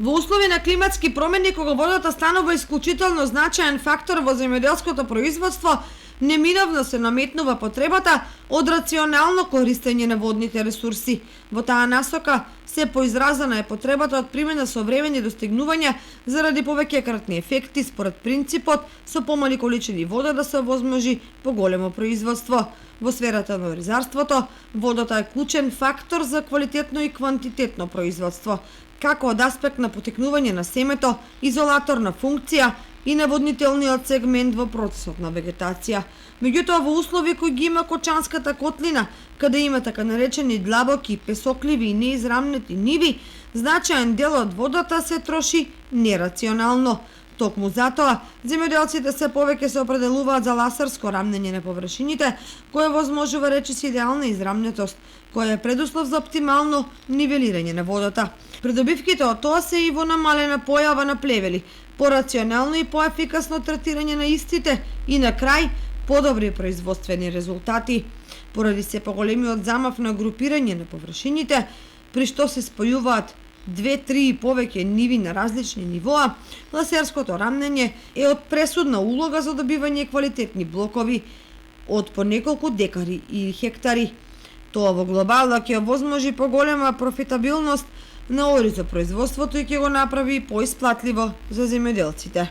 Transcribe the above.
Во услови на климатски промени, кога водата станува исклучително значаен фактор во земјоделското производство, неминовно се наметнува потребата од рационално користење на водните ресурси. Во таа насока, се поизразена е потребата од примена современи достигнувања заради повеќекратни ефекти според принципот со помали количини вода да се овозможи поголемо производство. Во сферата на оризарството, водата е клучен фактор за квалитетно и квантитетно производство, како од аспект на потекнување на семето, изолаторна функција и наводнителниот сегмент во процесот на вегетација. Меѓутоа, во услови кои ги има Кочанската котлина, каде има така наречени длабоки, песокливи и неизрамнети ниви, значаен дел од водата се троши нерационално. Токму затоа, земјоделците се повеќе се определуваат за ласерско рамнење на површините, кое возможува речиси идеална израмнетост, која е предуслов за оптимално нивелирање на водата. Придобивките од тоа се и во намалена појава на плевели, порационално и поефикасно третирање на истите и на крај подобри производствени резултати. Поради се поголемиот замав на групирање на површините, при што се спојуваат 2, 3 и повеќе ниви на различни нивоа, ласерското рамнење е од пресудна улога за добивање квалитетни блокови од по неколку декари или хектари. Тоа во глобално ќе овозможи поголема профитабилност на оризопроизводството и ќе го направи поисплатливо за земјоделците.